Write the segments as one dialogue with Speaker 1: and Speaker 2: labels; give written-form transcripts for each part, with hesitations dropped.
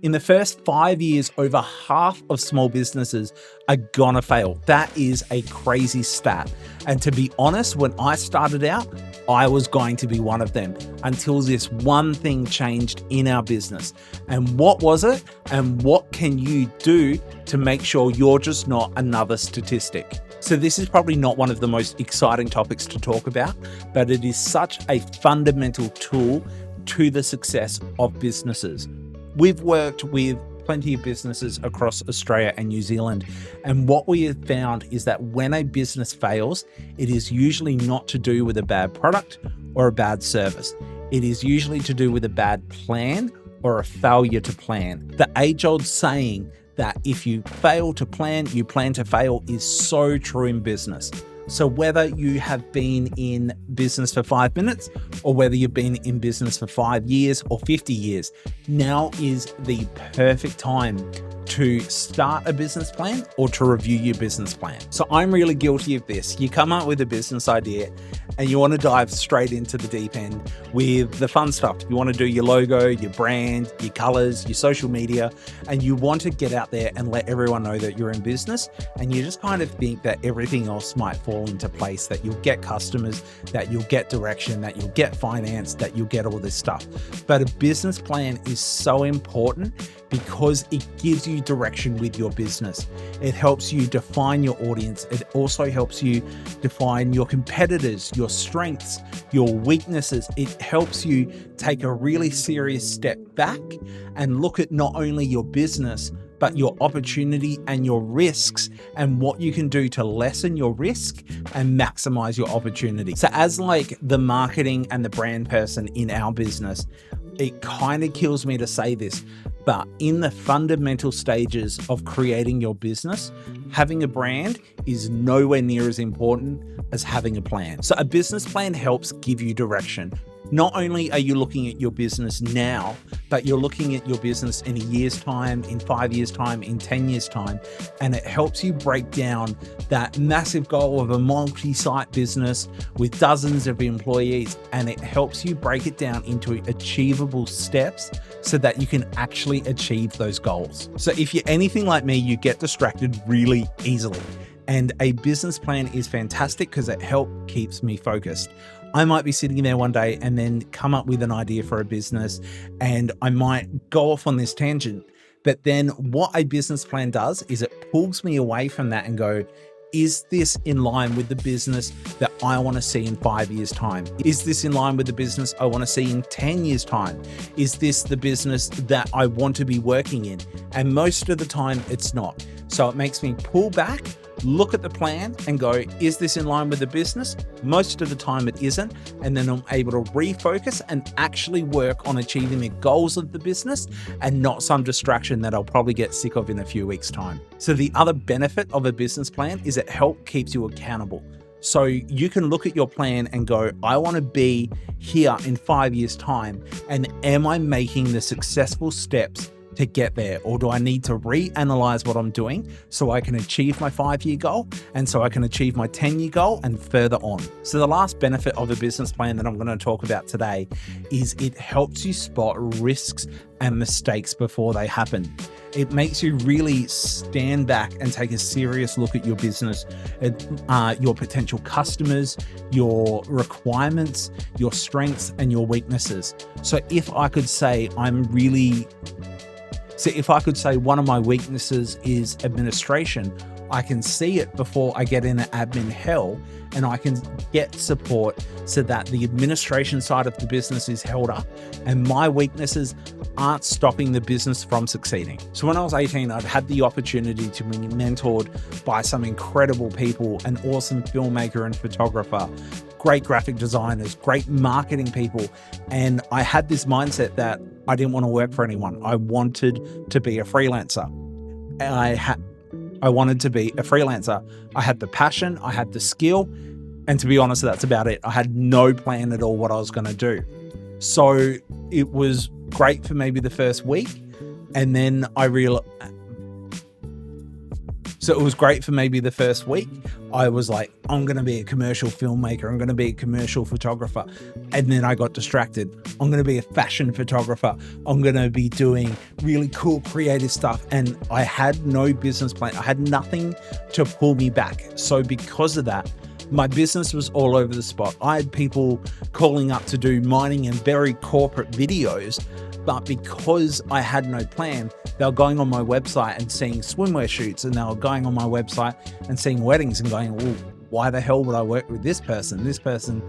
Speaker 1: In the first 5 years, over half of small businesses are gonna fail. That is a crazy stat. And to be honest, when I started out, I was going to be one of them until this one thing changed in our business. And what was it? And what can you do to make sure you're just not another statistic? So this is probably not one of the most exciting topics to talk about, but it is such a fundamental tool to the success of businesses. We've worked with plenty of businesses across Australia and New Zealand, and what we have found is that when a business fails, it is usually not to do with a bad product or a bad service. It is usually to do with a bad plan or a failure to plan. The age-old saying that if you fail to plan, you plan to fail is so true in business. So whether you have been in business for 5 minutes or whether you've been in business for 5 years or 50 years, now is the perfect time to start a business plan or to review your business plan. So I'm really guilty of this. You come up with a business idea and you want to dive straight into the deep end with the fun stuff. You want to do your logo, your brand, your colors, your social media, and you want to get out there and let everyone know that you're in business. And you just kind of think that everything else might fall into place, that you'll get customers, that you'll get direction, that you'll get finance, that you'll get all this stuff. But a business plan is so important because it gives you direction with your business. It helps you define your audience. It also helps you define your competitors, your strengths, your weaknesses. It helps you take a really serious step back and look at not only your business, but your opportunity and your risks and what you can do to lessen your risk and maximize your opportunity. So as like the marketing and the brand person in our business, it kind of kills me to say this, but in the fundamental stages of creating your business, having a brand is nowhere near as important as having a plan. So a business plan helps give you direction. Not only are you looking at your business now, but you're looking at your business in a year's time, in 5 years' time, in 10 years' time, and it helps you break down that massive goal of a multi-site business with dozens of employees, and it helps you break it down into achievable steps so that you can actually achieve those goals. So if you're anything like me, you get distracted really easily. And a business plan is fantastic because it keeps me focused. I might be sitting there one day and then come up with an idea for a business and I might go off on this tangent. But then what a business plan does is it pulls me away from that and go, is this in line with the business that I want to see in 5 years' time? Is this in line with the business I want to see in 10 years' time? Is this the business that I want to be working in? And most of the time it's not. So it makes me pull back, look at the plan and go, is this in line with the business? Most of the time it isn't. And then I'm able to refocus and actually work on achieving the goals of the business and not some distraction that I'll probably get sick of in a few weeks' time. So the other benefit of a business plan is it keeps you accountable. So you can look at your plan and go, I want to be here in 5 years' time. And am I making the successful steps to get there? Or do I need to reanalyze what I'm doing so I can achieve my 5-year goal and so I can achieve my 10-year goal and further on? So the last benefit of a business plan that I'm going to talk about today is it helps you spot risks and mistakes before they happen. It makes you really stand back and take a serious look at your business, your potential customers, your requirements, your strengths, and your weaknesses. So if I could say one of my weaknesses is administration, I can see it before I get into admin hell and I can get support so that the administration side of the business is held up and my weaknesses aren't stopping the business from succeeding. So when I was 18, I'd had the opportunity to be mentored by some incredible people, an awesome filmmaker and photographer, great graphic designers, great marketing people. And I had this mindset that I didn't want to work for anyone. I wanted to be a freelancer. I wanted to be a freelancer. I had the passion, I had the skill, and to be honest, that's about it. I had no plan at all what I was going to do. So it was great for maybe the first week, and then I realized So it was great for maybe the first week. I was like, I'm going to be a commercial filmmaker. I'm going to be a commercial photographer. And then I got distracted. I'm going to be a fashion photographer. I'm going to be doing really cool creative stuff. And I had no business plan. I had nothing to pull me back. So because of that, my business was all over the spot. I had people calling up to do mining and very corporate videos, but because I had no plan, they were going on my website and seeing swimwear shoots, and they were going on my website and seeing weddings and going, well, why the hell would I work with this person? This person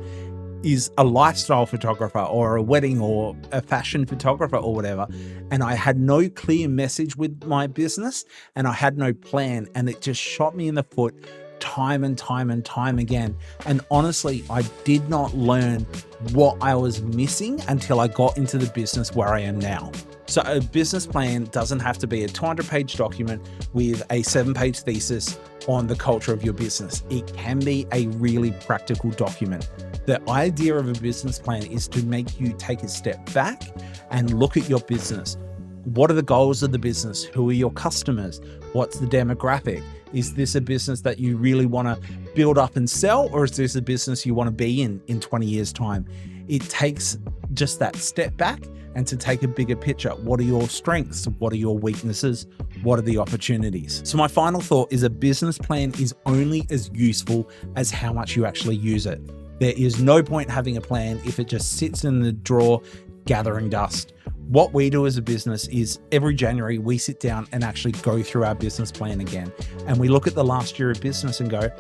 Speaker 1: is a lifestyle photographer or a wedding or a fashion photographer or whatever. And I had no clear message with my business, and I had no plan, and it just shot me in the foot time and time and time again. And honestly, I did not learn what I was missing until I got into the business where I am now. So a business plan doesn't have to be a 200-page document with a 7-page thesis on the culture of your business. It can be a really practical document. The idea of a business plan is to make you take a step back and look at your business. What are the goals of the business? Who are your customers? What's the demographic? Is this a business that you really want to build up and sell, or is this a business you want to be in 20 years' time? It takes just that step back and to take a bigger picture. What are your strengths? What are your weaknesses? What are the opportunities? So my final thought is a business plan is only as useful as how much you actually use it. There is no point having a plan if it just sits in the drawer gathering dust. What we do as a business is every January, we sit down and actually go through our business plan again. And we look at the last year of business and go,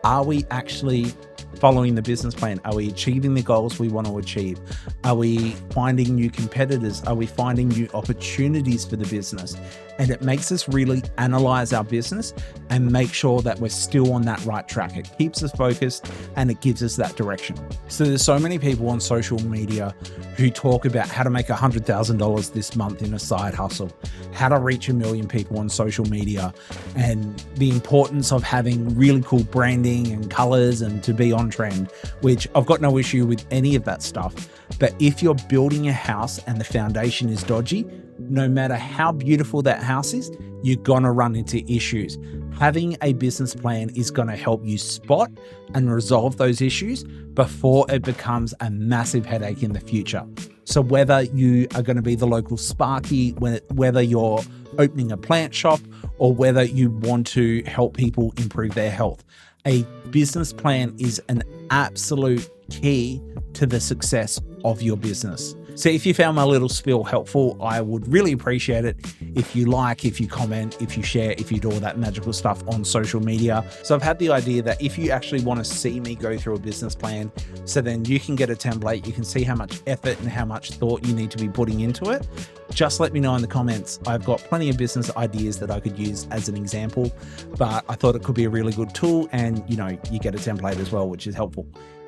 Speaker 1: are we actually following the business plan? Are we achieving the goals we want to achieve? Are we finding new competitors? Are we finding new opportunities for the business? And it makes us really analyze our business and make sure that we're still on that right track. It keeps us focused and it gives us that direction. So there's so many people on social media who talk about how to make $100,000 this month in a side hustle, how to reach 1 million people on social media, and the importance of having really cool branding and colors and to be on trend, which I've got no issue with any of that stuff. But if you're building a house and the foundation is dodgy, no matter how beautiful that house is, you're going to run into issues. Having a business plan is going to help you spot and resolve those issues before it becomes a massive headache in the future. So whether you are going to be the local Sparky, whether you're opening a plant shop, or whether you want to help people improve their health, a business plan is an absolute key to the success of your business. So if you found my little spiel helpful, I would really appreciate it if you like, if you comment, if you share, if you do all that magical stuff on social media. So I've had the idea that if you actually want to see me go through a business plan, so then you can get a template, you can see how much effort and how much thought you need to be putting into it, just let me know in the comments. I've got plenty of business ideas that I could use as an example, but I thought it could be a really good tool, and you get a template as well, which is helpful.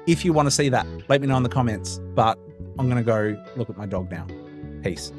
Speaker 1: If you want to see that, let me know in the comments, but I'm going to go look at my dog now. Peace.